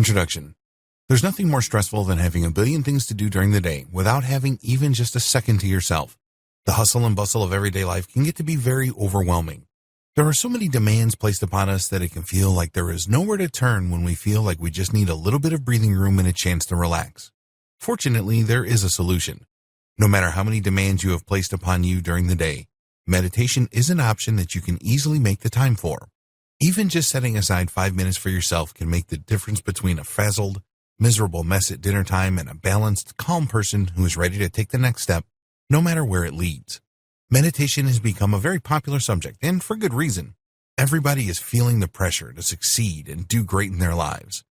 Introduction. There's nothing more stressful than having a billion things to do during the day without having even just a second to yourself. The hustle and bustle of everyday life can get to be very overwhelming. There are so many demands placed upon us that it can feel like there is nowhere to turn when we feel like we just need a little bit of breathing room and a chance to relax. Fortunately, there is a solution. No matter how many demands you have placed upon you during the day, meditation is an option that you can easily make the time for. Even just setting aside 5 minutes for yourself can make the difference between a frazzled, miserable mess at dinner time and a balanced, calm person who is ready to take the next step, no matter where it leads. Meditation has become a very popular subject, and for good reason. Everybody is feeling the pressure to succeed and do great in their lives.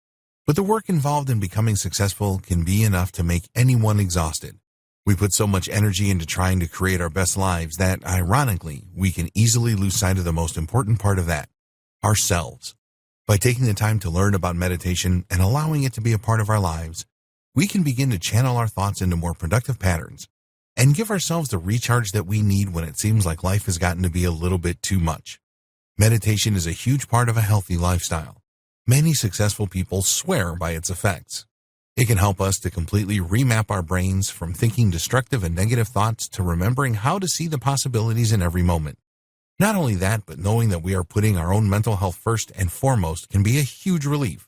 But the work involved in becoming successful can be enough to make anyone exhausted. We put so much energy into trying to create our best lives that, ironically, we can easily lose sight of the most important part of that, ourselves. By taking the time to learn about meditation and allowing it to be a part of our lives, we can begin to channel our thoughts into more productive patterns and give ourselves the recharge that we need when it seems like life has gotten to be a little bit too much. Meditation is a huge part of a healthy lifestyle. Many successful people swear by its effects. It can help us to completely remap our brains from thinking destructive and negative thoughts to remembering how to see the possibilities in every moment. Not only that, but knowing that we are putting our own mental health first and foremost can be a huge relief.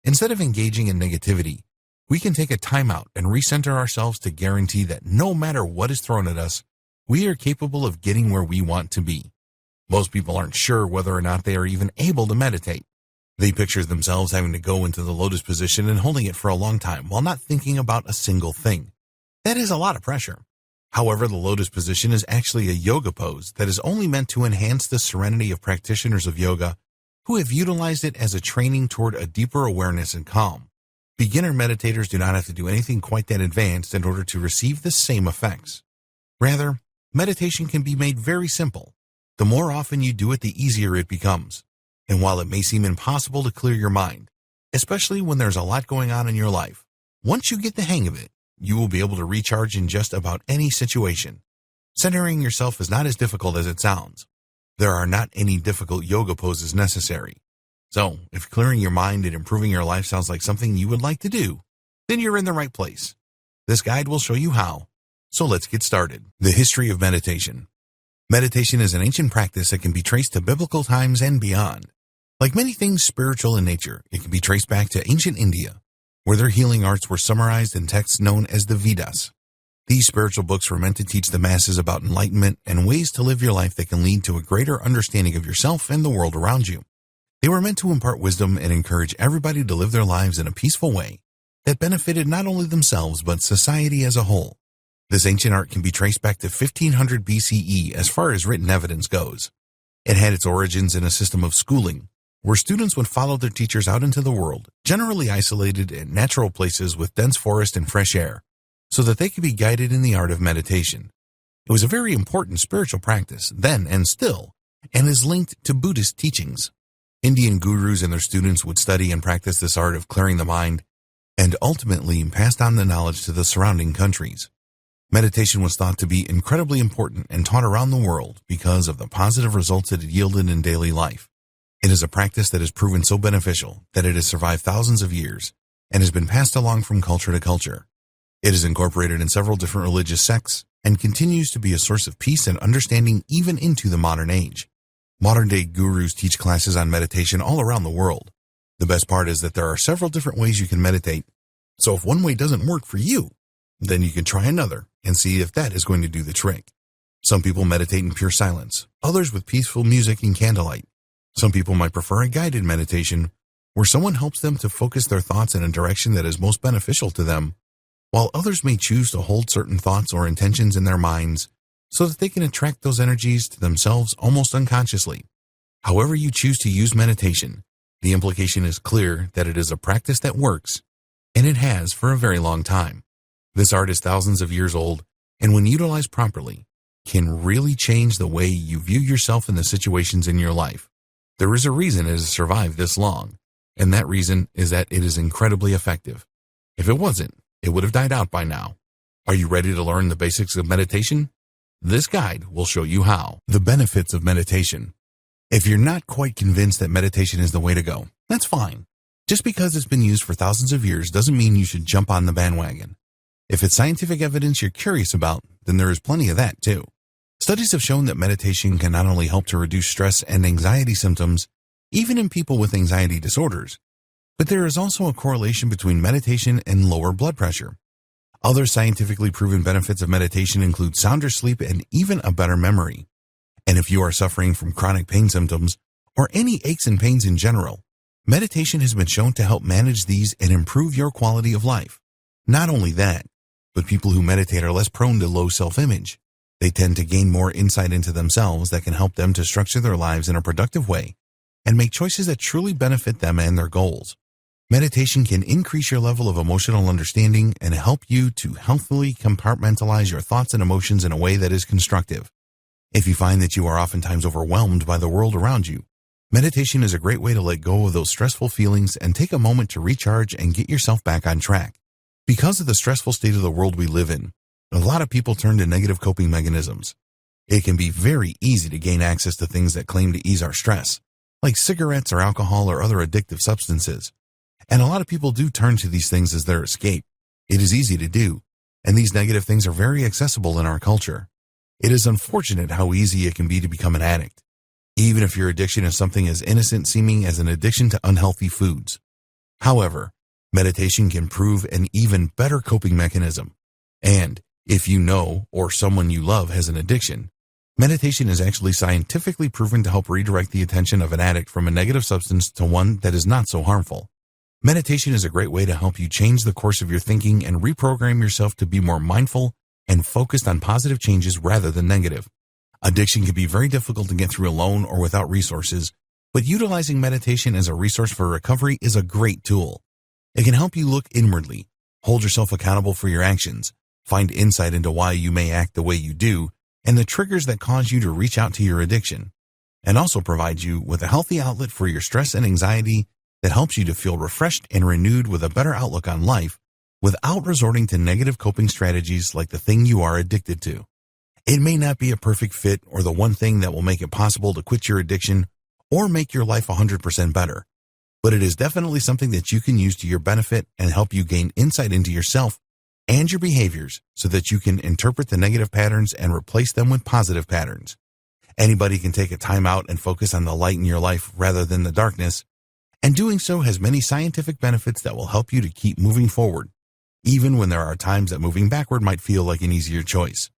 Instead of engaging in negativity, we can take a time out and recenter ourselves to guarantee that no matter what is thrown at us, we are capable of getting where we want to be. Most people aren't sure whether or not they are even able to meditate. They picture themselves having to go into the lotus position and holding it for a long time while not thinking about a single thing. That is a lot of pressure. However, the lotus position is actually a yoga pose that is only meant to enhance the serenity of practitioners of yoga who have utilized it as a training toward a deeper awareness and calm. Beginner meditators do not have to do anything quite that advanced in order to receive the same effects. Rather, meditation can be made very simple. The more often you do it, the easier it becomes. And while it may seem impossible to clear your mind, especially when there's a lot going on in your life, once you get the hang of it, you will be able to recharge in just about any situation. Centering yourself is not as difficult as it sounds. There are not any difficult yoga poses necessary. So, if clearing your mind and improving your life sounds like something you would like to do, then you're in the right place. This guide will show you how. So let's get started. The history of meditation. Meditation is an ancient practice that can be traced to biblical times and beyond. Like many things spiritual in nature, it can be traced back to ancient India, where their healing arts were summarized in texts known as the Vedas. These spiritual books were meant to teach the masses about enlightenment and ways to live your life that can lead to a greater understanding of yourself and the world around you. They were meant to impart wisdom and encourage everybody to live their lives in a peaceful way that benefited not only themselves but society as a whole. This ancient art can be traced back to 1500 BCE as far as written evidence goes. It had its origins in a system of schooling, where students would follow their teachers out into the world, generally isolated in natural places with dense forest and fresh air, so that they could be guided in the art of meditation. It was a very important spiritual practice then and still, and is linked to Buddhist teachings. Indian gurus and their students would study and practice this art of clearing the mind, and ultimately passed on the knowledge to the surrounding countries. Meditation was thought to be incredibly important and taught around the world because of the positive results it yielded in daily life. It is a practice that has proven so beneficial that it has survived thousands of years and has been passed along from culture to culture. It is incorporated in several different religious sects and continues to be a source of peace and understanding even into the modern age. Modern-day gurus teach classes on meditation all around the world. The best part is that there are several different ways you can meditate, so if one way doesn't work for you, then you can try another and see if that is going to do the trick. Some people meditate in pure silence, others with peaceful music and candlelight. Some people might prefer a guided meditation, where someone helps them to focus their thoughts in a direction that is most beneficial to them, while others may choose to hold certain thoughts or intentions in their minds so that they can attract those energies to themselves almost unconsciously. However you choose to use meditation, the implication is clear that it is a practice that works, and it has for a very long time. This art is thousands of years old, and when utilized properly, can really change the way you view yourself in the situations in your life. There is a reason it has survived this long, and that reason is that it is incredibly effective. If it wasn't, it would have died out by now. Are you ready to learn the basics of meditation? This guide will show you how. The benefits of meditation. If you're not quite convinced that meditation is the way to go, that's fine. Just because it's been used for thousands of years doesn't mean you should jump on the bandwagon. If it's scientific evidence you're curious about, then there is plenty of that too. Studies have shown that meditation can not only help to reduce stress and anxiety symptoms, even in people with anxiety disorders, but there is also a correlation between meditation and lower blood pressure. Other scientifically proven benefits of meditation include sounder sleep and even a better memory. And if you are suffering from chronic pain symptoms or any aches and pains in general, meditation has been shown to help manage these and improve your quality of life. Not only that, but people who meditate are less prone to low self-image. They tend to gain more insight into themselves that can help them to structure their lives in a productive way and make choices that truly benefit them and their goals. Meditation can increase your level of emotional understanding and help you to healthily compartmentalize your thoughts and emotions in a way that is constructive. If you find that you are oftentimes overwhelmed by the world around you, meditation is a great way to let go of those stressful feelings and take a moment to recharge and get yourself back on track. Because of the stressful state of the world we live in, a lot of people turn to negative coping mechanisms. It can be very easy to gain access to things that claim to ease our stress, like cigarettes or alcohol or other addictive substances. And a lot of people do turn to these things as their escape. It is easy to do, and these negative things are very accessible in our culture. It is unfortunate how easy it can be to become an addict, even if your addiction is something as innocent seeming as an addiction to unhealthy foods. However, meditation can prove an even better coping mechanism. And if you know or someone you love has an addiction, meditation is actually scientifically proven to help redirect the attention of an addict from a negative substance to one that is not so harmful. Meditation is a great way to help you change the course of your thinking and reprogram yourself to be more mindful and focused on positive changes rather than negative. Addiction can be very difficult to get through alone or without resources, but utilizing meditation as a resource for recovery is a great tool. It can help you look inwardly, hold yourself accountable for your actions, find insight into why you may act the way you do, and the triggers that cause you to reach out to your addiction, and also provide you with a healthy outlet for your stress and anxiety that helps you to feel refreshed and renewed with a better outlook on life without resorting to negative coping strategies like the thing you are addicted to. It may not be a perfect fit or the one thing that will make it possible to quit your addiction or make your life 100% better, but it is definitely something that you can use to your benefit and help you gain insight into yourself and your behaviors so that you can interpret the negative patterns and replace them with positive patterns. Anybody can take a time out and focus on the light in your life rather than the darkness, and doing so has many scientific benefits that will help you to keep moving forward, even when there are times that moving backward might feel like an easier choice.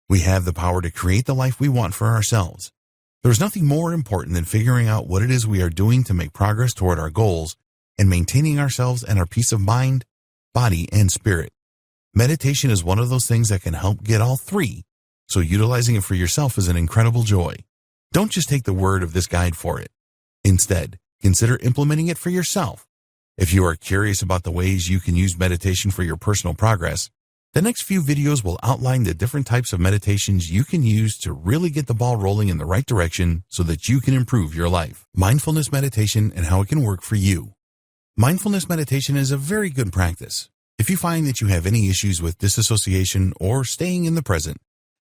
We have the power to create the life we want for ourselves. There's nothing more important than figuring out what it is we are doing to make progress toward our goals and maintaining ourselves and our peace of mind, body, and spirit. Meditation is one of those things that can help get all three, so utilizing it for yourself is an incredible joy. Don't just take the word of this guide for it. Instead, consider implementing it for yourself. If you are curious about the ways you can use meditation for your personal progress, the next few videos will outline the different types of meditations you can use to really get the ball rolling in the right direction so that you can improve your life. Mindfulness meditation and how it can work for you. Mindfulness meditation is a very good practice. If you find that you have any issues with disassociation or staying in the present,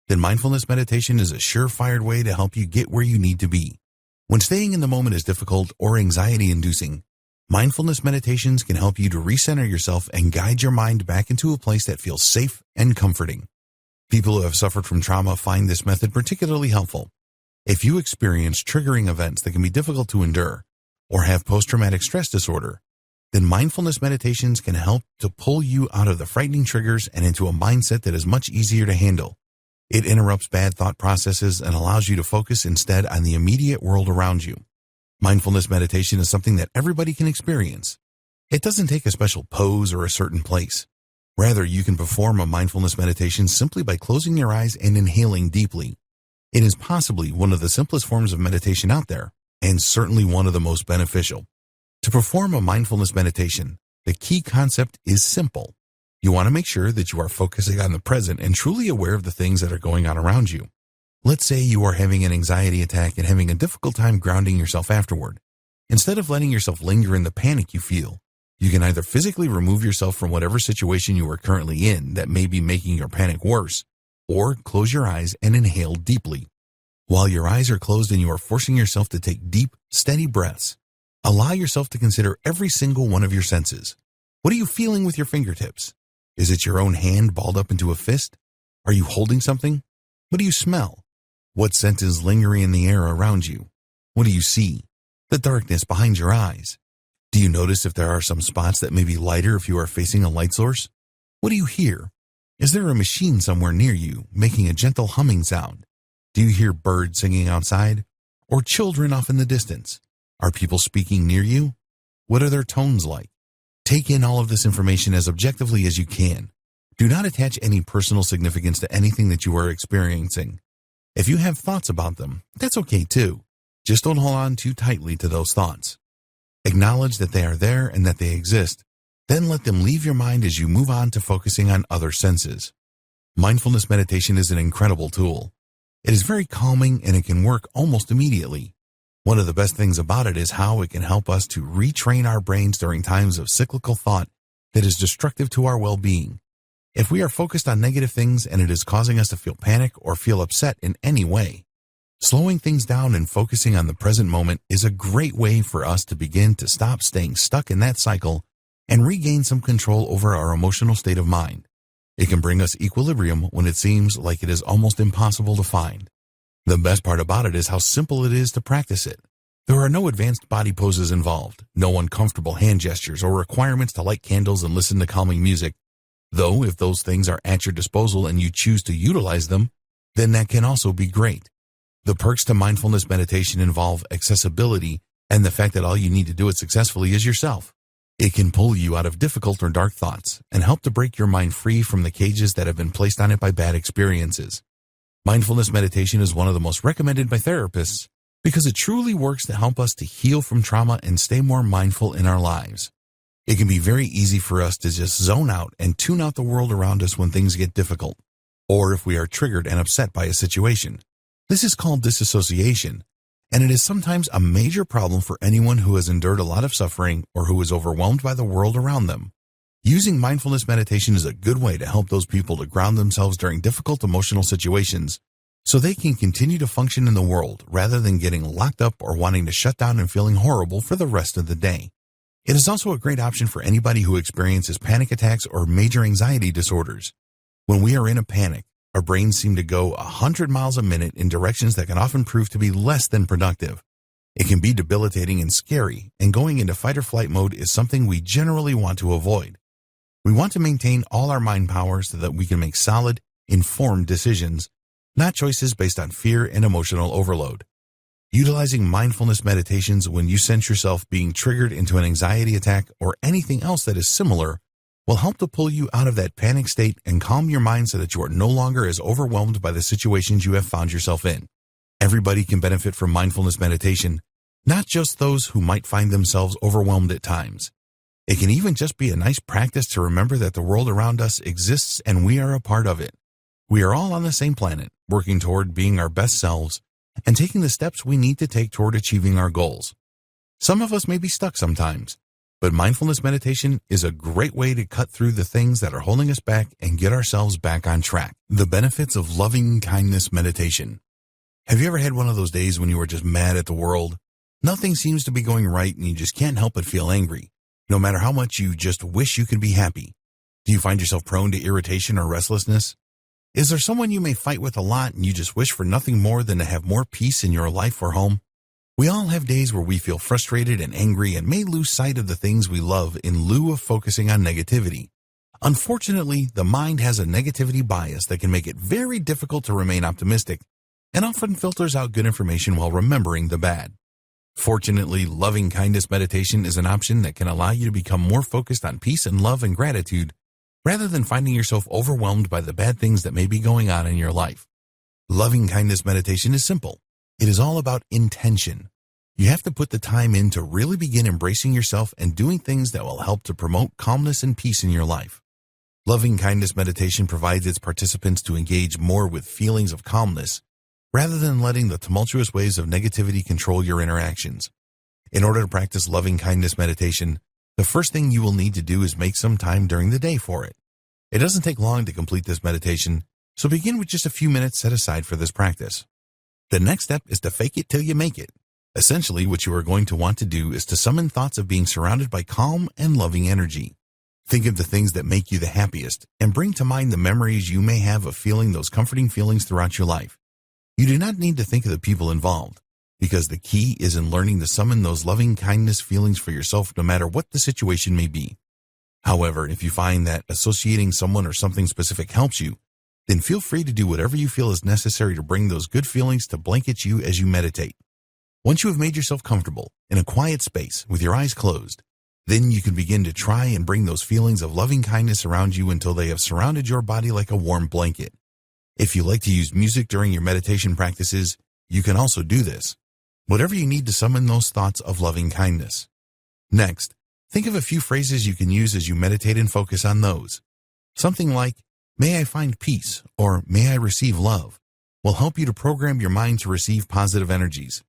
then mindfulness meditation is a surefire way to help you get where you need to be. When staying in the moment is difficult or anxiety-inducing, mindfulness meditations can help you to recenter yourself and guide your mind back into a place that feels safe and comforting. People who have suffered from trauma find this method particularly helpful. If you experience triggering events that can be difficult to endure or have post-traumatic stress disorder, then mindfulness meditations can help to pull you out of the frightening triggers and into a mindset that is much easier to handle. It interrupts bad thought processes and allows you to focus instead on the immediate world around you. Mindfulness meditation is something that everybody can experience. It doesn't take a special pose or a certain place. Rather, you can perform a mindfulness meditation simply by closing your eyes and inhaling deeply. It is possibly one of the simplest forms of meditation out there, and certainly one of the most beneficial. To perform a mindfulness meditation, the key concept is simple. You want to make sure that you are focusing on the present and truly aware of the things that are going on around you. Let's say you are having an anxiety attack and having a difficult time grounding yourself afterward. Instead of letting yourself linger in the panic you feel, you can either physically remove yourself from whatever situation you are currently in that may be making your panic worse, or close your eyes and inhale deeply. While your eyes are closed and you are forcing yourself to take deep, steady breaths, Allow yourself to consider every single one of your senses. What are you feeling with your fingertips? Is it your own hand balled up into a fist? Are you holding something? What do you smell? What scent is lingering in the air around you? What do you see? The darkness behind your eyes. Do you notice if there are some spots that may be lighter if you are facing a light source? What do you hear? Is there a machine somewhere near you making a gentle humming sound? Do you hear birds singing outside? Or children off in the distance? Are people speaking near you? What are their tones like? Take in all of this information as objectively as you can. Do not attach any personal significance to anything that you are experiencing. If you have thoughts about them, that's okay too. Just don't hold on too tightly to those thoughts. Acknowledge that they are there and that they exist. Then let them leave your mind as you move on to focusing on other senses. Mindfulness meditation is an incredible tool. It is very calming and it can work almost immediately. One of the best things about it is how it can help us to retrain our brains during times of cyclical thought that is destructive to our well-being. If we are focused on negative things and it is causing us to feel panic or feel upset in any way, slowing things down and focusing on the present moment is a great way for us to begin to stop staying stuck in that cycle and regain some control over our emotional state of mind. It can bring us equilibrium when it seems like it is almost impossible to find. The best part about it is how simple it is to practice it. There are no advanced body poses involved, no uncomfortable hand gestures or requirements to light candles and listen to calming music. Though if those things are at your disposal and you choose to utilize them, then that can also be great. The perks to mindfulness meditation involve accessibility and the fact that all you need to do it successfully is yourself. It can pull you out of difficult or dark thoughts and help to break your mind free from the cages that have been placed on it by bad experiences. Mindfulness meditation is one of the most recommended by therapists because it truly works to help us to heal from trauma and stay more mindful in our lives. It can be very easy for us to just zone out and tune out the world around us when things get difficult, or if we are triggered and upset by a situation. This is called disassociation, and it is sometimes a major problem for anyone who has endured a lot of suffering or who is overwhelmed by the world around them. Using mindfulness meditation is a good way to help those people to ground themselves during difficult emotional situations so they can continue to function in the world rather than getting locked up or wanting to shut down and feeling horrible for the rest of the day. It is also a great option for anybody who experiences panic attacks or major anxiety disorders. When we are in a panic, our brains seem to go 100 miles a minute in directions that can often prove to be less than productive. It can be debilitating and scary, and going into fight or flight mode is something we generally want to avoid. We want to maintain all our mind power so that we can make solid, informed decisions, not choices based on fear and emotional overload. Utilizing mindfulness meditations when you sense yourself being triggered into an anxiety attack or anything else that is similar will help to pull you out of that panic state and calm your mind so that you are no longer as overwhelmed by the situations you have found yourself in. Everybody can benefit from mindfulness meditation, not just those who might find themselves overwhelmed at times. It can even just be a nice practice to remember that the world around us exists and we are a part of it. We are all on the same planet, working toward being our best selves and taking the steps we need to take toward achieving our goals. Some of us may be stuck sometimes, but mindfulness meditation is a great way to cut through the things that are holding us back and get ourselves back on track. The benefits of loving kindness meditation. Have you ever had one of those days when you were just mad at the world? Nothing seems to be going right and you just can't help but feel angry, no matter how much you just wish you could be happy. Do you find yourself prone to irritation or restlessness? Is there someone you may fight with a lot and you just wish for nothing more than to have more peace in your life or home? We all have days where we feel frustrated and angry and may lose sight of the things we love in lieu of focusing on negativity. Unfortunately, the mind has a negativity bias that can make it very difficult to remain optimistic and often filters out good information while remembering the bad. Fortunately, loving kindness meditation is an option that can allow you to become more focused on peace and love and gratitude rather than finding yourself overwhelmed by the bad things that may be going on in your life. Loving kindness meditation is simple. It is all about intention. You have to put the time in to really begin embracing yourself and doing things that will help to promote calmness and peace in your life. Loving kindness meditation provides its participants to engage more with feelings of calmness rather than letting the tumultuous waves of negativity control your interactions. In order to practice loving kindness meditation, the first thing you will need to do is make some time during the day for it. It doesn't take long to complete this meditation, so begin with just a few minutes set aside for this practice. The next step is to fake it till you make it. Essentially, what you are going to want to do is to summon thoughts of being surrounded by calm and loving energy. Think of the things that make you the happiest and bring to mind the memories you may have of feeling those comforting feelings throughout your life. You do not need to think of the people involved, because the key is in learning to summon those loving kindness feelings for yourself no matter what the situation may be. However, if you find that associating someone or something specific helps you, then feel free to do whatever you feel is necessary to bring those good feelings to blanket you as you meditate. Once you have made yourself comfortable in a quiet space with your eyes closed, then you can begin to try and bring those feelings of loving kindness around you until they have surrounded your body like a warm blanket. If you like to use music during your meditation practices, you can also do this. Whatever you need to summon those thoughts of loving kindness. Next, think of a few phrases you can use as you meditate and focus on those. Something like, "May I find peace," or "May I receive love," will help you to program your mind to receive positive energies.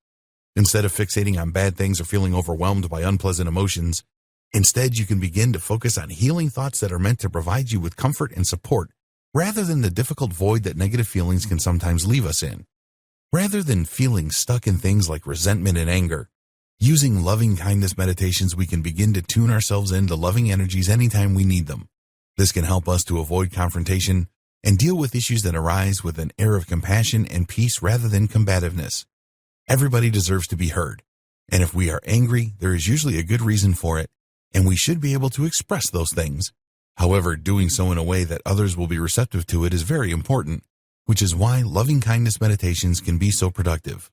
Instead of fixating on bad things or feeling overwhelmed by unpleasant emotions, instead you can begin to focus on healing thoughts that are meant to provide you with comfort and support, rather than the difficult void that negative feelings can sometimes leave us in. Rather than feeling stuck in things like resentment and anger, using loving kindness meditations, we can begin to tune ourselves into loving energies anytime we need them. This can help us to avoid confrontation and deal with issues that arise with an air of compassion and peace rather than combativeness. Everybody deserves to be heard, and if we are angry, there is usually a good reason for it, and we should be able to express those things. However, doing so in a way that others will be receptive to it is very important, which is why loving kindness meditations can be so productive.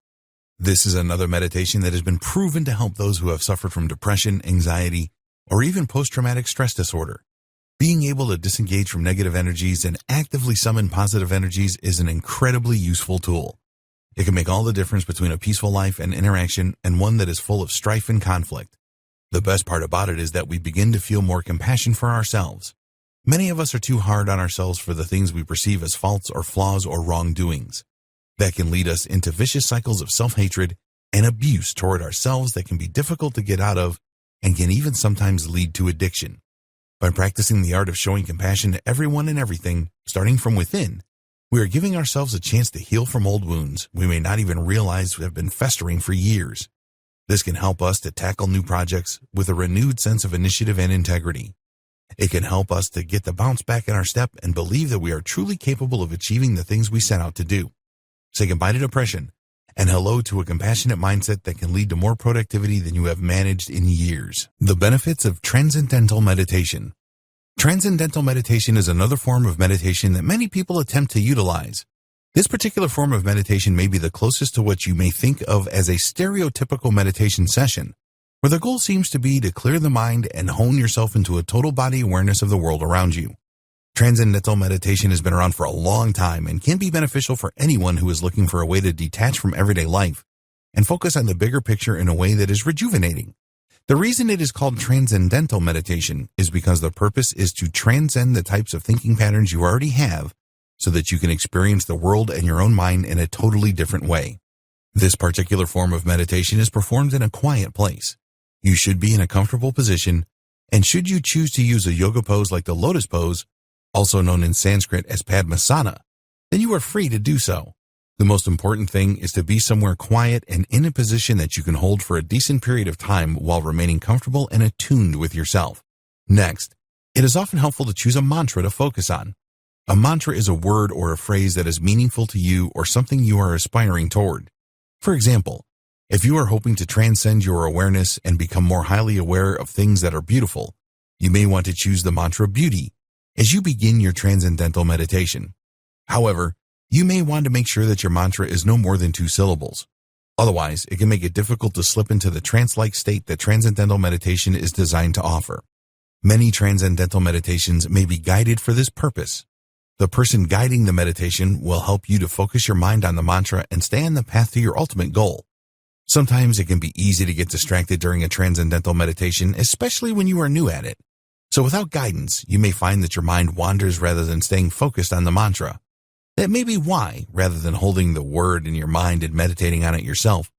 This is another meditation that has been proven to help those who have suffered from depression, anxiety, or even post-traumatic stress disorder. Being able to disengage from negative energies and actively summon positive energies is an incredibly useful tool. It can make all the difference between a peaceful life and interaction and one that is full of strife and conflict. The best part about it is that we begin to feel more compassion for ourselves. Many of us are too hard on ourselves for the things we perceive as faults or flaws or wrongdoings. That can lead us into vicious cycles of self-hatred and abuse toward ourselves that can be difficult to get out of and can even sometimes lead to addiction. By practicing the art of showing compassion to everyone and everything, starting from within, we are giving ourselves a chance to heal from old wounds we may not even realize have been festering for years. This can help us to tackle new projects with a renewed sense of initiative and integrity. It can help us to get the bounce back in our step and believe that we are truly capable of achieving the things we set out to do. Say goodbye to depression and hello to a compassionate mindset that can lead to more productivity than you have managed in years. The benefits of Transcendental Meditation. Transcendental Meditation is another form of meditation that many people attempt to utilize. This particular form of meditation may be the closest to what you may think of as a stereotypical meditation session, where the goal seems to be to clear the mind and hone yourself into a total body awareness of the world around you. Transcendental meditation has been around for a long time and can be beneficial for anyone who is looking for a way to detach from everyday life and focus on the bigger picture in a way that is rejuvenating. The reason it is called Transcendental Meditation is because the purpose is to transcend the types of thinking patterns you already have so that you can experience the world and your own mind in a totally different way. This particular form of meditation is performed in a quiet place. You should be in a comfortable position, and should you choose to use a yoga pose like the lotus pose, also known in Sanskrit as Padmasana, then you are free to do so. The most important thing is to be somewhere quiet and in a position that you can hold for a decent period of time while remaining comfortable and attuned with yourself. Next, it is often helpful to choose a mantra to focus on. A mantra is a word or a phrase that is meaningful to you or something you are aspiring toward. For example, if you are hoping to transcend your awareness and become more highly aware of things that are beautiful, you may want to choose the mantra beauty as you begin your transcendental meditation. However, you may want to make sure that your mantra is no more than 2 syllables. Otherwise, it can make it difficult to slip into the trance-like state that transcendental meditation is designed to offer. Many transcendental meditations may be guided for this purpose. The person guiding the meditation will help you to focus your mind on the mantra and stay on the path to your ultimate goal. Sometimes it can be easy to get distracted during a transcendental meditation, especially when you are new at it. So without guidance, you may find that your mind wanders rather than staying focused on the mantra. That may be why, rather than holding the word in your mind and meditating on it yourself,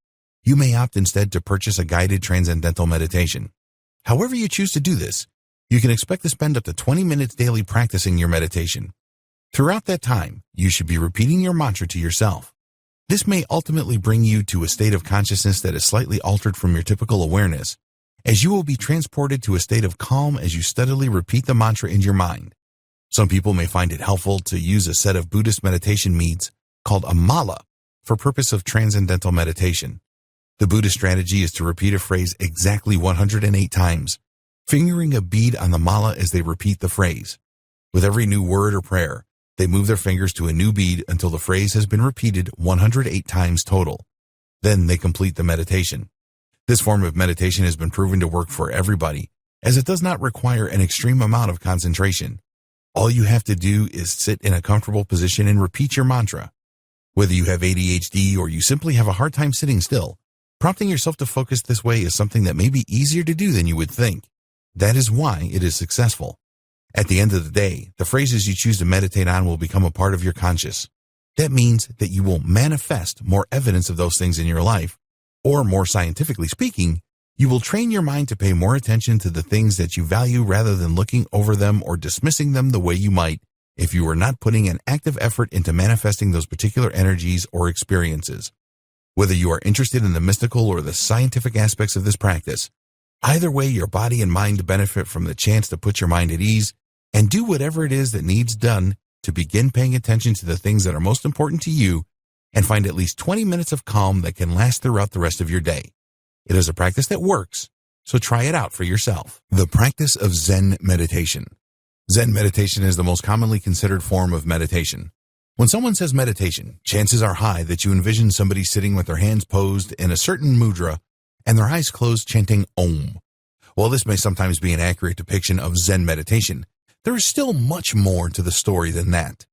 you may opt instead to purchase a guided transcendental meditation. However you choose to do this, you can expect to spend up to 20 minutes daily practicing your meditation. Throughout that time, you should be repeating your mantra to yourself. This may ultimately bring you to a state of consciousness that is slightly altered from your typical awareness, as you will be transported to a state of calm as you steadily repeat the mantra in your mind. Some people may find it helpful to use a set of Buddhist meditation meads called a mala for purpose of Transcendental Meditation. The Buddhist strategy is to repeat a phrase exactly 108 times, fingering a bead on the mala as they repeat the phrase. With every new word or prayer, they move their fingers to a new bead until the phrase has been repeated 108 times total. Then they complete the meditation. This form of meditation has been proven to work for everybody, as it does not require an extreme amount of concentration. All you have to do is sit in a comfortable position and repeat your mantra. Whether you have ADHD or you simply have a hard time sitting still, prompting yourself to focus this way is something that may be easier to do than you would think. That is why it is successful. At the end of the day, the phrases you choose to meditate on will become a part of your conscious. That means that you will manifest more evidence of those things in your life, or more scientifically speaking, you will train your mind to pay more attention to the things that you value rather than looking over them or dismissing them the way you might if you were not putting an active effort into manifesting those particular energies or experiences. Whether you are interested in the mystical or the scientific aspects of this practice, either way your body and mind benefit from the chance to put your mind at ease and do whatever it is that needs done to begin paying attention to the things that are most important to you and find at least 20 minutes of calm that can last throughout the rest of your day. It is a practice that works, so try it out for yourself. The practice of Zen meditation. Zen meditation is the most commonly considered form of meditation. When someone says meditation, chances are high that you envision somebody sitting with their hands posed in a certain mudra and their eyes closed chanting Om. While this may sometimes be an accurate depiction of Zen meditation, there is still much more to the story than that.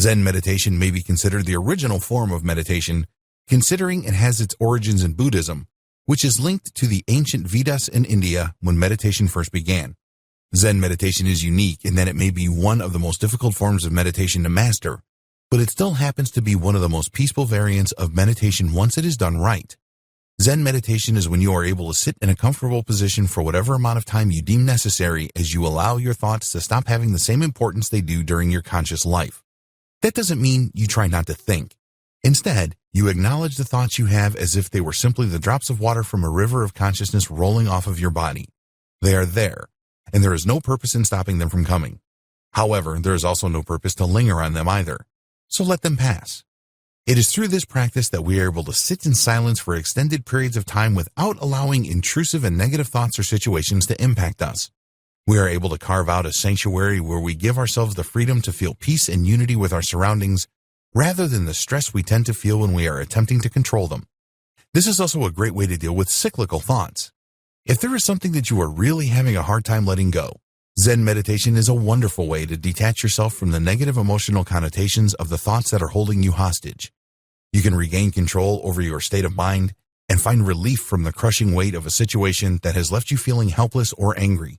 Zen meditation may be considered the original form of meditation, considering it has its origins in Buddhism, which is linked to the ancient Vedas in India when meditation first began. Zen meditation is unique in that it may be one of the most difficult forms of meditation to master, but it still happens to be one of the most peaceful variants of meditation once it is done right. Zen meditation is when you are able to sit in a comfortable position for whatever amount of time you deem necessary as you allow your thoughts to stop having the same importance they do during your conscious life. That doesn't mean you try not to think. Instead, you acknowledge the thoughts you have as if they were simply the drops of water from a river of consciousness rolling off of your body. They are there, and there is no purpose in stopping them from coming. However, there is also no purpose to linger on them either, so let them pass. It is through this practice that we are able to sit in silence for extended periods of time without allowing intrusive and negative thoughts or situations to impact us. We are able to carve out a sanctuary where we give ourselves the freedom to feel peace and unity with our surroundings, rather than the stress we tend to feel when we are attempting to control them. This is also a great way to deal with cyclical thoughts. If there is something that you are really having a hard time letting go, Zen meditation is a wonderful way to detach yourself from the negative emotional connotations of the thoughts that are holding you hostage. You can regain control over your state of mind and find relief from the crushing weight of a situation that has left you feeling helpless or angry.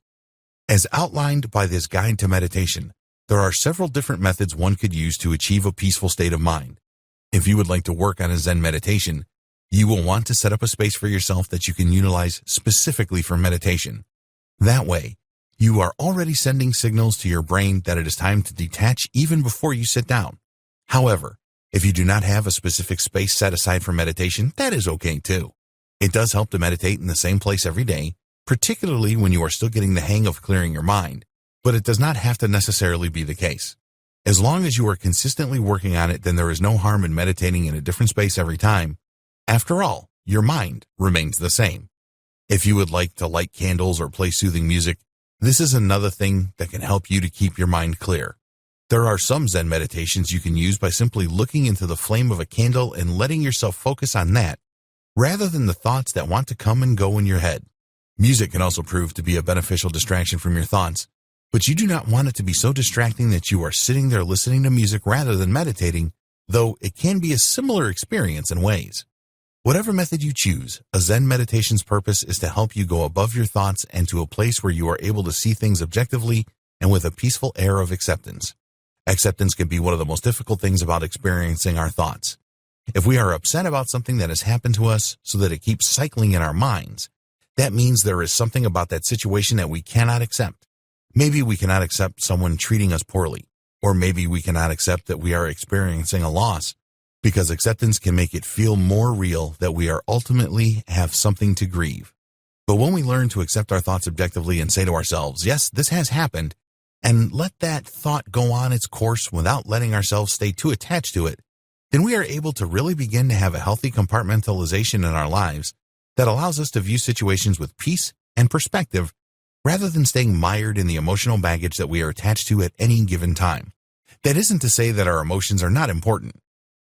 As outlined by this guide to meditation, there are several different methods one could use to achieve a peaceful state of mind. If you would like to work on a Zen meditation, you will want to set up a space for yourself that you can utilize specifically for meditation. That way, you are already sending signals to your brain that it is time to detach even before you sit down. However, if you do not have a specific space set aside for meditation, that is okay too. It does help to meditate in the same place every day, particularly when you are still getting the hang of clearing your mind, but it does not have to necessarily be the case. As long as you are consistently working on it, then there is no harm in meditating in a different space every time. After all, your mind remains the same. If you would like to light candles or play soothing music, this is another thing that can help you to keep your mind clear. There are some Zen meditations you can use by simply looking into the flame of a candle and letting yourself focus on that, rather than the thoughts that want to come and go in your head. Music can also prove to be a beneficial distraction from your thoughts, but you do not want it to be so distracting that you are sitting there listening to music rather than meditating, though it can be a similar experience in ways. Whatever method you choose, a Zen meditation's purpose is to help you go above your thoughts and to a place where you are able to see things objectively and with a peaceful air of acceptance. Acceptance can be one of the most difficult things about experiencing our thoughts. If we are upset about something that has happened to us so that it keeps cycling in our minds, that means there is something about that situation that we cannot accept. Maybe we cannot accept someone treating us poorly, or maybe we cannot accept that we are experiencing a loss, because acceptance can make it feel more real that we are ultimately have something to grieve. But when we learn to accept our thoughts objectively and say to ourselves, yes, this has happened, and let that thought go on its course without letting ourselves stay too attached to it, then we are able to really begin to have a healthy compartmentalization in our lives that allows us to view situations with peace and perspective rather than staying mired in the emotional baggage that we are attached to at any given time. That isn't to say that our emotions are not important.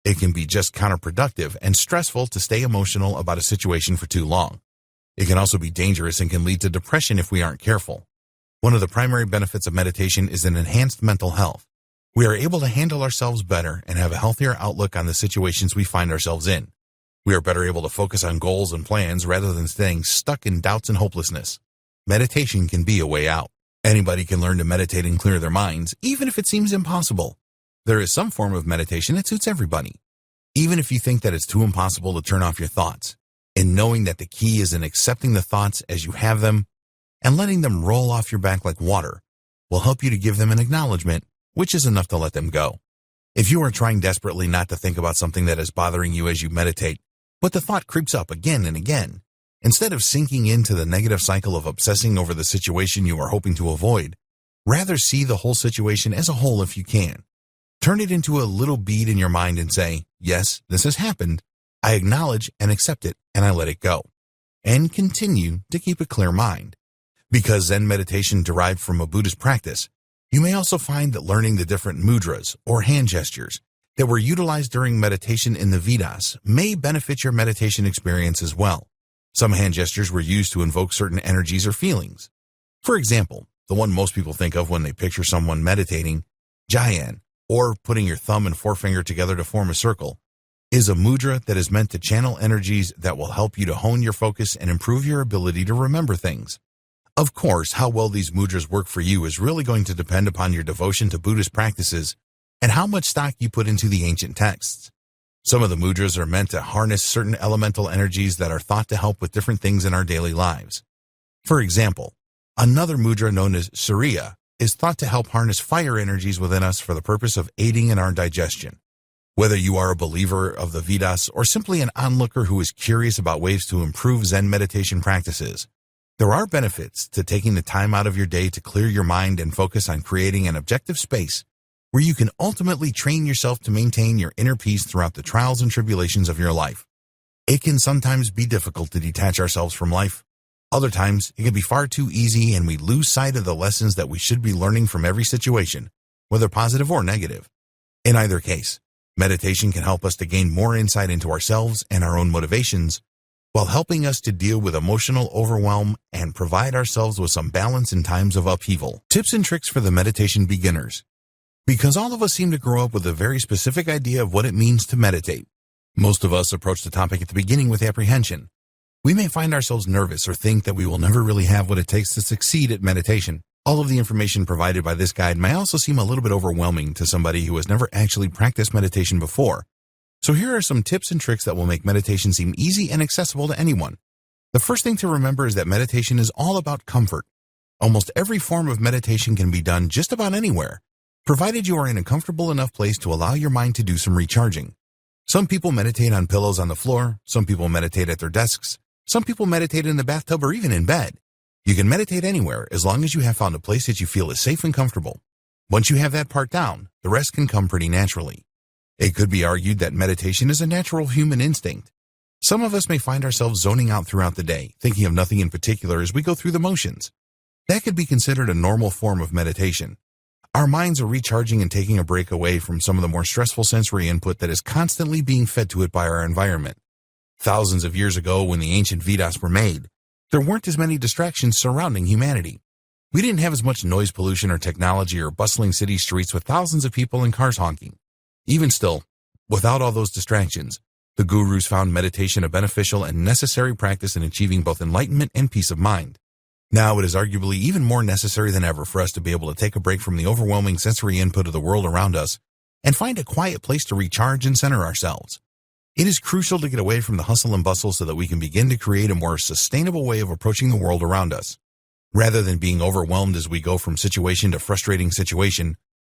It can be just counterproductive and stressful to stay emotional about a situation for too long. It can also be dangerous and can lead to depression if we aren't careful. One of the primary benefits of meditation is an enhanced mental health. We are able to handle ourselves better and have a healthier outlook on the situations we find ourselves in. We are better able to focus on goals and plans rather than staying stuck in doubts and hopelessness. Meditation can be a way out. Anybody can learn to meditate and clear their minds, even if it seems impossible. There is some form of meditation that suits everybody. Even if you think that it's too impossible to turn off your thoughts, and knowing that the key is in accepting the thoughts as you have them and letting them roll off your back like water will help you to give them an acknowledgement, which is enough to let them go. If you are trying desperately not to think about something that is bothering you as you meditate, but the thought creeps up again and again, instead of sinking into the negative cycle of obsessing over the situation you are hoping to avoid, rather see the whole situation as a whole if you can. Turn it into a little bead in your mind and say, yes, this has happened. I acknowledge and accept it, and I let it go. And continue to keep a clear mind. Because Zen meditation derived from a Buddhist practice, you may also find that learning the different mudras, or hand gestures, that were utilized during meditation in the Vedas may benefit your meditation experience as well. Some hand gestures were used to invoke certain energies or feelings. For example, the one most people think of when they picture someone meditating, Jayan, or putting your thumb and forefinger together to form a circle, is a mudra that is meant to channel energies that will help you to hone your focus and improve your ability to remember things. Of course, how well these mudras work for you is really going to depend upon your devotion to Buddhist practices and how much stock you put into the ancient texts. Some of the mudras are meant to harness certain elemental energies that are thought to help with different things in our daily lives. For example, another mudra known as Surya is thought to help harness fire energies within us for the purpose of aiding in our digestion. Whether you are a believer of the Vedas or simply an onlooker who is curious about ways to improve Zen meditation practices, there are benefits to taking the time out of your day to clear your mind and focus on creating an objective space where you can ultimately train yourself to maintain your inner peace throughout the trials and tribulations of your life. It can sometimes be difficult to detach ourselves from life. Other times, it can be far too easy and we lose sight of the lessons that we should be learning from every situation, whether positive or negative. In either case, meditation can help us to gain more insight into ourselves and our own motivations, while helping us to deal with emotional overwhelm and provide ourselves with some balance in times of upheaval. Tips and tricks for the meditation beginners. Because all of us seem to grow up with a very specific idea of what it means to meditate. Most of us approach the topic at the beginning with apprehension. We may find ourselves nervous or think that we will never really have what it takes to succeed at meditation. All of the information provided by this guide may also seem a little bit overwhelming to somebody who has never actually practiced meditation before. So here are some tips and tricks that will make meditation seem easy and accessible to anyone. The first thing to remember is that meditation is all about comfort. Almost every form of meditation can be done just about anywhere, provided you are in a comfortable enough place to allow your mind to do some recharging. Some people meditate on pillows on the floor, some people meditate at their desks, some people meditate in the bathtub or even in bed. You can meditate anywhere as long as you have found a place that you feel is safe and comfortable. Once you have that part down, the rest can come pretty naturally. It could be argued that meditation is a natural human instinct. Some of us may find ourselves zoning out throughout the day, thinking of nothing in particular as we go through the motions. That could be considered a normal form of meditation. Our minds are recharging and taking a break away from some of the more stressful sensory input that is constantly being fed to it by our environment. Thousands of years ago, when the ancient Vedas were made, there weren't as many distractions surrounding humanity. We didn't have as much noise pollution or technology or bustling city streets with thousands of people and cars honking. Even still, without all those distractions, the gurus found meditation a beneficial and necessary practice in achieving both enlightenment and peace of mind. Now it is arguably even more necessary than ever for us to be able to take a break from the overwhelming sensory input of the world around us and find a quiet place to recharge and center ourselves. It is crucial to get away from the hustle and bustle so that we can begin to create a more sustainable way of approaching the world around us. Rather than being overwhelmed as we go from situation to frustrating situation,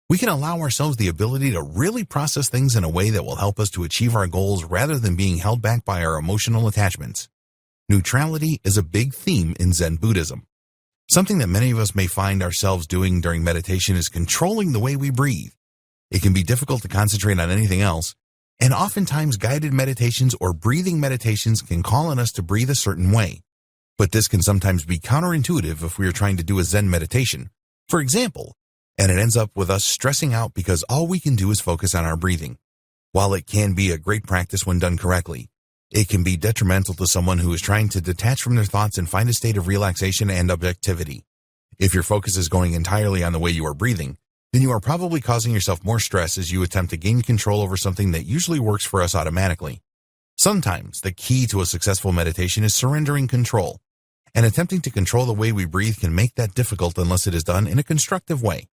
We can allow ourselves the ability to really process things in a way that will help us to achieve our goals rather than being held back by our emotional attachments. Neutrality is a big theme in Zen Buddhism. Something that many of us may find ourselves doing during meditation is controlling the way we breathe. It can be difficult to concentrate on anything else, and oftentimes guided meditations or breathing meditations can call on us to breathe a certain way. But this can sometimes be counterintuitive if we are trying to do a Zen meditation, for example, and it ends up with us stressing out because all we can do is focus on our breathing. While it can be a great practice when done correctly, it can be detrimental to someone who is trying to detach from their thoughts and find a state of relaxation and objectivity. If your focus is going entirely on the way you are breathing, then you are probably causing yourself more stress as you attempt to gain control over something that usually works for us automatically. Sometimes the key to a successful meditation is surrendering control, and attempting to control the way we breathe can make that difficult unless it is done in a constructive way,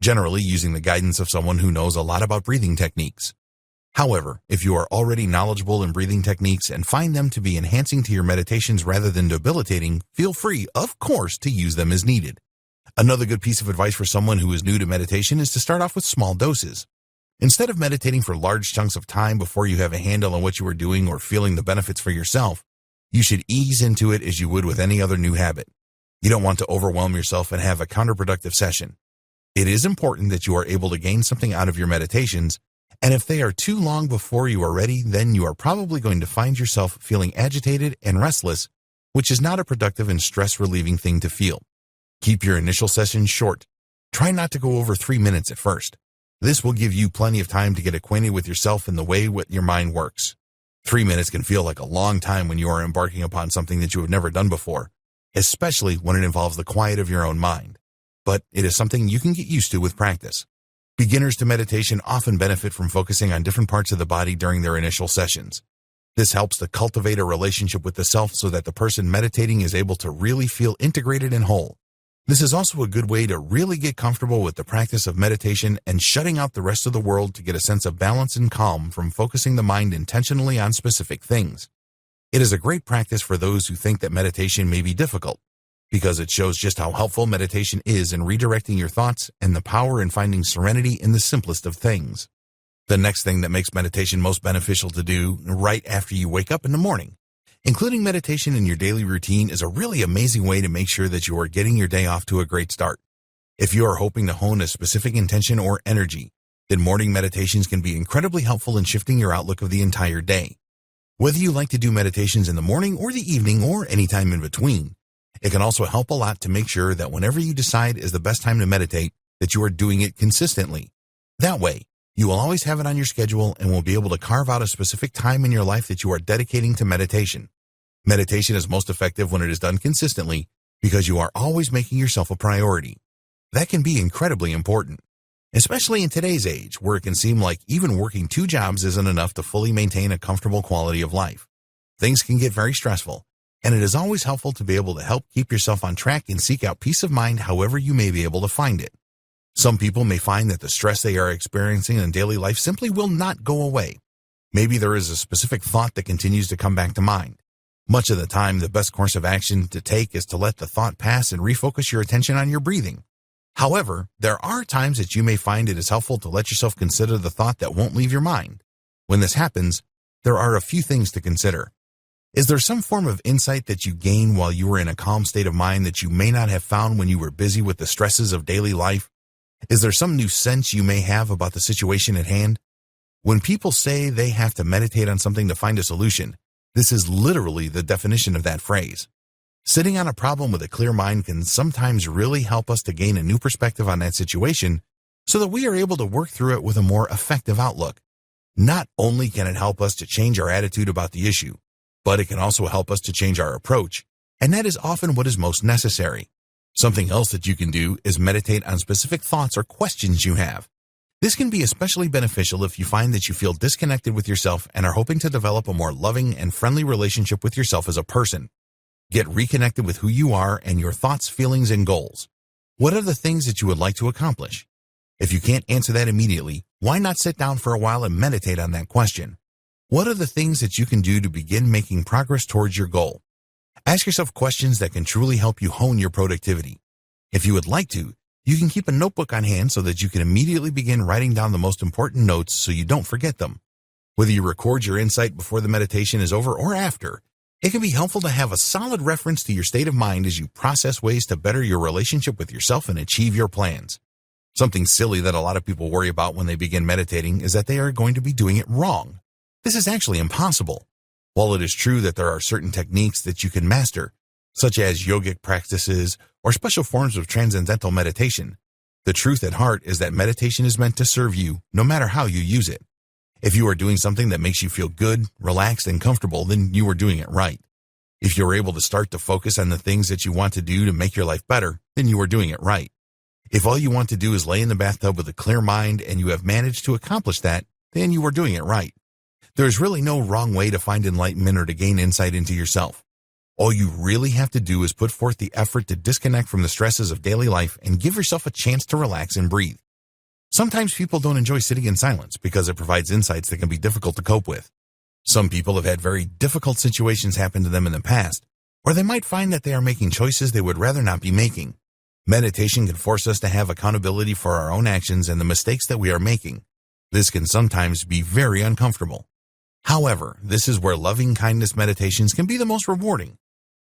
generally using the guidance of someone who knows a lot about breathing techniques. However, if you are already knowledgeable in breathing techniques and find them to be enhancing to your meditations rather than debilitating, feel free, of course, to use them as needed. Another good piece of advice for someone who is new to meditation is to start off with small doses. Instead of meditating for large chunks of time before you have a handle on what you are doing or feeling the benefits for yourself, you should ease into it as you would with any other new habit. You don't want to overwhelm yourself and have a counterproductive session. It is important that you are able to gain something out of your meditations, and if they are too long before you are ready, then you are probably going to find yourself feeling agitated and restless, which is not a productive and stress-relieving thing to feel. Keep your initial sessions short. Try not to go over 3 minutes at first. This will give you plenty of time to get acquainted with yourself and the way your mind works. 3 minutes can feel like a long time when you are embarking upon something that you have never done before, especially when it involves the quiet of your own mind. But it is something you can get used to with practice. Beginners to meditation often benefit from focusing on different parts of the body during their initial sessions. This helps to cultivate a relationship with the self so that the person meditating is able to really feel integrated and whole. This is also a good way to really get comfortable with the practice of meditation and shutting out the rest of the world to get a sense of balance and calm from focusing the mind intentionally on specific things. It is a great practice for those who think that meditation may be difficult, because it shows just how helpful meditation is in redirecting your thoughts and the power in finding serenity in the simplest of things. The next thing that makes meditation most beneficial to do right after you wake up in the morning. Including meditation in your daily routine is a really amazing way to make sure that you are getting your day off to a great start. If you are hoping to hone a specific intention or energy, then morning meditations can be incredibly helpful in shifting your outlook of the entire day. Whether you like to do meditations in the morning or the evening or any time in between, it can also help a lot to make sure that whenever you decide is the best time to meditate, that you are doing it consistently. That way, you will always have it on your schedule and will be able to carve out a specific time in your life that you are dedicating to meditation. Meditation is most effective when it is done consistently because you are always making yourself a priority. That can be incredibly important, especially in today's age where it can seem like even working 2 jobs isn't enough to fully maintain a comfortable quality of life. Things can get very stressful, and it is always helpful to be able to help keep yourself on track and seek out peace of mind however you may be able to find it. Some people may find that the stress they are experiencing in daily life simply will not go away. Maybe there is a specific thought that continues to come back to mind. Much of the time, the best course of action to take is to let the thought pass and refocus your attention on your breathing. However, there are times that you may find it is helpful to let yourself consider the thought that won't leave your mind. When this happens, there are a few things to consider. Is there some form of insight that you gain while you were in a calm state of mind that you may not have found when you were busy with the stresses of daily life? Is there some new sense you may have about the situation at hand? When people say they have to meditate on something to find a solution, this is literally the definition of that phrase. Sitting on a problem with a clear mind can sometimes really help us to gain a new perspective on that situation so that we are able to work through it with a more effective outlook. Not only can it help us to change our attitude about the issue, but it can also help us to change our approach, and that is often what is most necessary. Something else that you can do is meditate on specific thoughts or questions you have. This can be especially beneficial if you find that you feel disconnected with yourself and are hoping to develop a more loving and friendly relationship with yourself as a person. Get reconnected with who you are and your thoughts, feelings, and goals. What are the things that you would like to accomplish? If you can't answer that immediately, why not sit down for a while and meditate on that question? What are the things that you can do to begin making progress towards your goal? Ask yourself questions that can truly help you hone your productivity. If you would like to, You can keep a notebook on hand so that you can immediately begin writing down the most important notes so you don't forget them. Whether you record your insight before the meditation is over or after, it can be helpful to have a solid reference to your state of mind as you process ways to better your relationship with yourself and achieve your plans. Something silly that a lot of people worry about when they begin meditating is that they are going to be doing it wrong. This is actually impossible. While it is true that there are certain techniques that you can master, such as yogic practices or special forms of Transcendental Meditation, the truth at heart is that meditation is meant to serve you no matter how you use it. If you are doing something that makes you feel good, relaxed, and comfortable, then you are doing it right. If you are able to start to focus on the things that you want to do to make your life better, then you are doing it right. If all you want to do is lay in the bathtub with a clear mind and you have managed to accomplish that, then you are doing it right. There is really no wrong way to find enlightenment or to gain insight into yourself. All you really have to do is put forth the effort to disconnect from the stresses of daily life and give yourself a chance to relax and breathe. Sometimes people don't enjoy sitting in silence because it provides insights that can be difficult to cope with. Some people have had very difficult situations happen to them in the past, or they might find that they are making choices they would rather not be making. Meditation can force us to have accountability for our own actions and the mistakes that we are making. This can sometimes be very uncomfortable. However, this is where loving kindness meditations can be the most rewarding.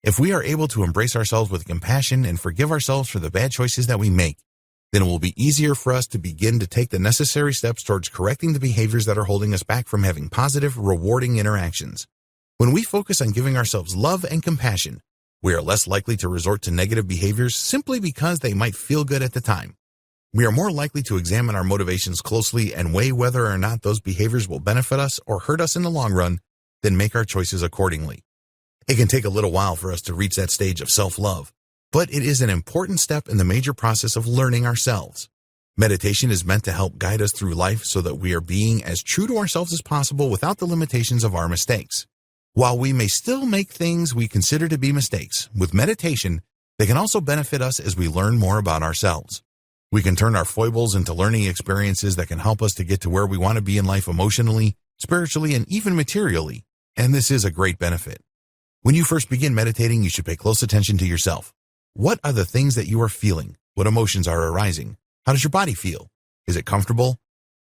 If we are able to embrace ourselves with compassion and forgive ourselves for the bad choices that we make, then it will be easier for us to begin to take the necessary steps towards correcting the behaviors that are holding us back from having positive, rewarding interactions. When we focus on giving ourselves love and compassion, we are less likely to resort to negative behaviors simply because they might feel good at the time. We are more likely to examine our motivations closely and weigh whether or not those behaviors will benefit us or hurt us in the long run, then make our choices accordingly. It can take a little while for us to reach that stage of self-love, but it is an important step in the major process of learning ourselves. Meditation is meant to help guide us through life so that we are being as true to ourselves as possible without the limitations of our mistakes. While we may still make things we consider to be mistakes, with meditation, they can also benefit us as we learn more about ourselves. We can turn our foibles into learning experiences that can help us to get to where we want to be in life emotionally, spiritually, and even materially, and this is a great benefit. When you first begin meditating, you should pay close attention to yourself. What are the things that you are feeling? What emotions are arising? How does your body feel? Is it comfortable?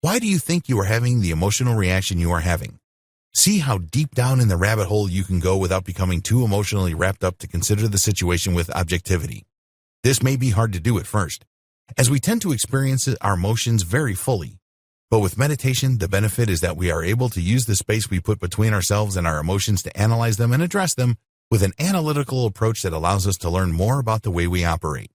Why do you think you are having the emotional reaction you are having? See how deep down in the rabbit hole you can go without becoming too emotionally wrapped up to consider the situation with objectivity. This may be hard to do at first, as we tend to experience our emotions very fully. But with meditation, the benefit is that we are able to use the space we put between ourselves and our emotions to analyze them and address them with an analytical approach that allows us to learn more about the way we operate.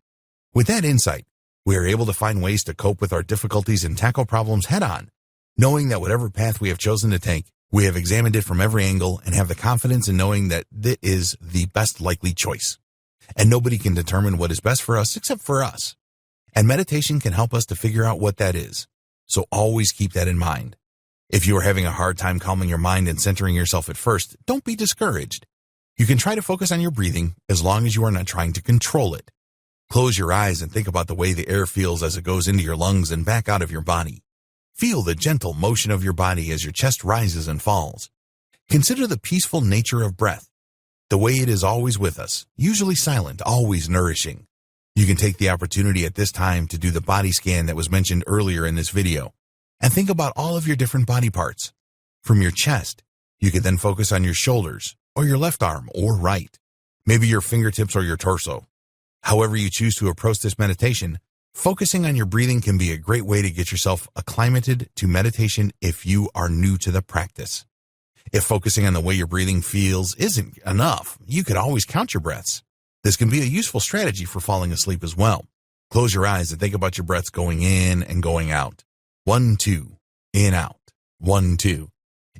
With that insight, we are able to find ways to cope with our difficulties and tackle problems head-on, knowing that whatever path we have chosen to take, we have examined it from every angle and have the confidence in knowing that it is the best likely choice. And nobody can determine what is best for us except for us. And meditation can help us to figure out what that is. So always keep that in mind. If you are having a hard time calming your mind and centering yourself at first, don't be discouraged. You can try to focus on your breathing as long as you are not trying to control it. Close your eyes and think about the way the air feels as it goes into your lungs and back out of your body. Feel the gentle motion of your body as your chest rises and falls. Consider the peaceful nature of breath, the way it is always with us, usually silent, always nourishing. You can take the opportunity at this time to do the body scan that was mentioned earlier in this video, and think about all of your different body parts. From your chest, you can then focus on your shoulders, or your left arm, or right, maybe your fingertips or your torso. However you choose to approach this meditation, focusing on your breathing can be a great way to get yourself acclimated to meditation if you are new to the practice. If focusing on the way your breathing feels isn't enough, you could always count your breaths. This can be a useful strategy for falling asleep as well. Close your eyes and think about your breaths going in and going out. 1, 2, in, out. 1, 2.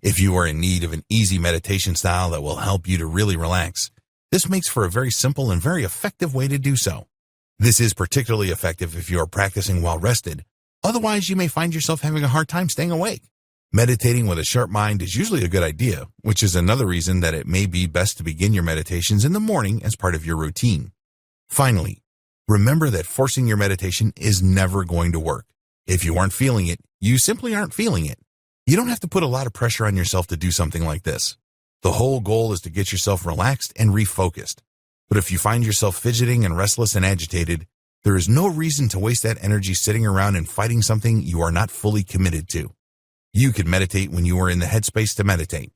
If you are in need of an easy meditation style that will help you to really relax, this makes for a very simple and very effective way to do so. This is particularly effective if you are practicing while rested. Otherwise, you may find yourself having a hard time staying awake. Meditating with a sharp mind is usually a good idea, which is another reason that it may be best to begin your meditations in the morning as part of your routine. Finally, remember that forcing your meditation is never going to work. If you aren't feeling it, you simply aren't feeling it. You don't have to put a lot of pressure on yourself to do something like this. The whole goal is to get yourself relaxed and refocused. But if you find yourself fidgeting and restless and agitated, There is no reason to waste that energy sitting around and fighting something you are not fully committed to. You can meditate when you are in the headspace to meditate.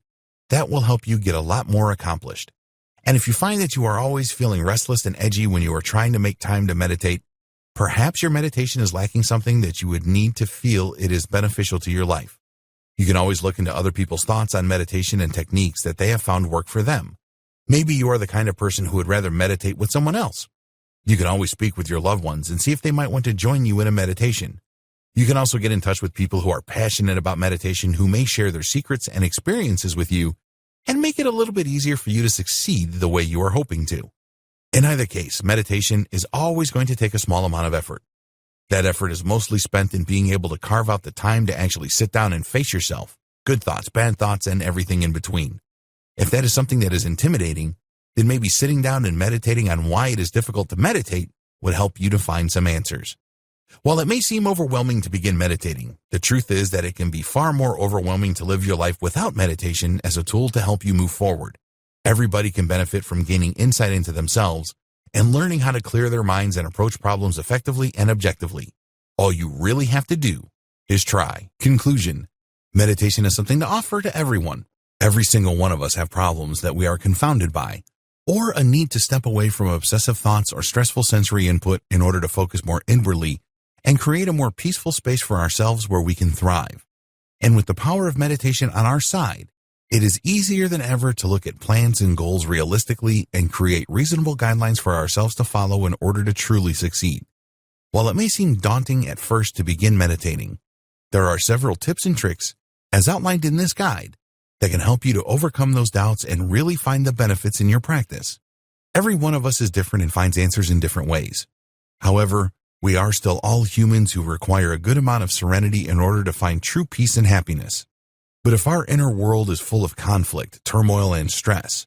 That will help you get a lot more accomplished. And if you find that you are always feeling restless and edgy when you are trying to make time to meditate, perhaps your meditation is lacking something that you would need to feel it is beneficial to your life. You can always look into other people's thoughts on meditation and techniques that they have found work for them. Maybe you are the kind of person who would rather meditate with someone else. You can always speak with your loved ones and see if they might want to join you in a meditation. You can also get in touch with people who are passionate about meditation who may share their secrets and experiences with you and make it a little bit easier for you to succeed the way you are hoping to. In either case, meditation is always going to take a small amount of effort. That effort is mostly spent in being able to carve out the time to actually sit down and face yourself, good thoughts, bad thoughts, and everything in between. If that is something that is intimidating, then maybe sitting down and meditating on why it is difficult to meditate would help you to find some answers. While it may seem overwhelming to begin meditating, the truth is that it can be far more overwhelming to live your life without meditation as a tool to help you move forward. Everybody can benefit from gaining insight into themselves and learning how to clear their minds and approach problems effectively and objectively. All you really have to do is try. Conclusion: meditation is something to offer to everyone. Every single one of us have problems that we are confounded by, or a need to step away from obsessive thoughts or stressful sensory input in order to focus more inwardly and create a more peaceful space for ourselves where we can thrive. And with the power of meditation on our side, it is easier than ever to look at plans and goals realistically and create reasonable guidelines for ourselves to follow in order to truly succeed. While it may seem daunting at first to begin meditating, there are several tips and tricks, as outlined in this guide, that can help you to overcome those doubts and really find the benefits in your practice. Every one of us is different and finds answers in different ways. However, we are still all humans who require a good amount of serenity in order to find true peace and happiness. But if our inner world is full of conflict, turmoil, and stress,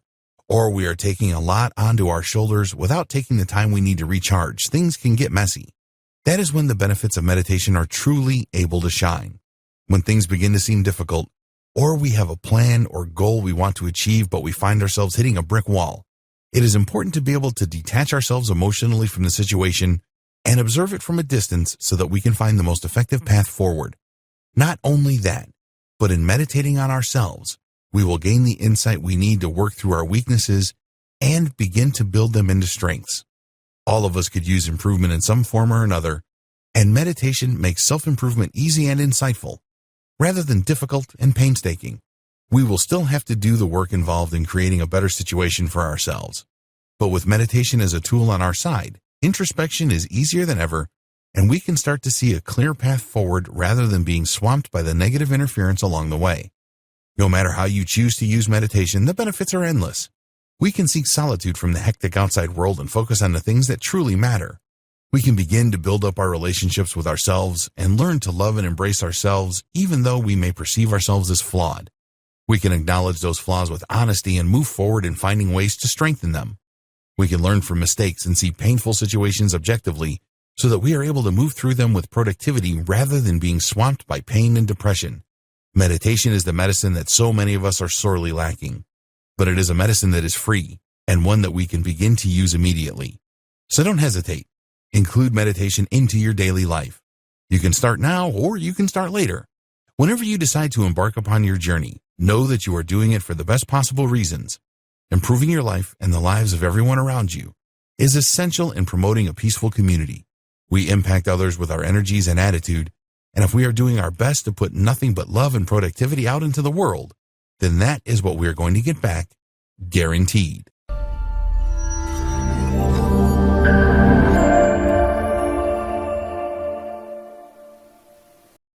or we are taking a lot onto our shoulders without taking the time we need to recharge, things can get messy. That is when the benefits of meditation are truly able to shine. When things begin to seem difficult, or we have a plan or goal we want to achieve but we find ourselves hitting a brick wall, it is important to be able to detach ourselves emotionally from the situation and observe it from a distance so that we can find the most effective path forward. Not only that, but in meditating on ourselves, we will gain the insight we need to work through our weaknesses and begin to build them into strengths. All of us could use improvement in some form or another, and meditation makes self-improvement easy and insightful, rather than difficult and painstaking. We will still have to do the work involved in creating a better situation for ourselves. But with meditation as a tool on our side, introspection is easier than ever, and we can start to see a clear path forward rather than being swamped by the negative interference along the way. No matter how you choose to use meditation, the benefits are endless. We can seek solitude from the hectic outside world and focus on the things that truly matter. We can begin to build up our relationships with ourselves and learn to love and embrace ourselves even though we may perceive ourselves as flawed. We can acknowledge those flaws with honesty and move forward in finding ways to strengthen them. We can learn from mistakes and see painful situations objectively so that we are able to move through them with productivity rather than being swamped by pain and depression. Meditation is the medicine that so many of us are sorely lacking, but it is a medicine that is free and one that we can begin to use immediately. So don't hesitate. Include meditation into your daily life. You can start now or you can start later. Whenever you decide to embark upon your journey, know that you are doing it for the best possible reasons. Improving your life and the lives of everyone around you is essential in promoting a peaceful community. We impact others with our energies and attitude, and if we are doing our best to put nothing but love and productivity out into the world, then that is what we are going to get back, guaranteed.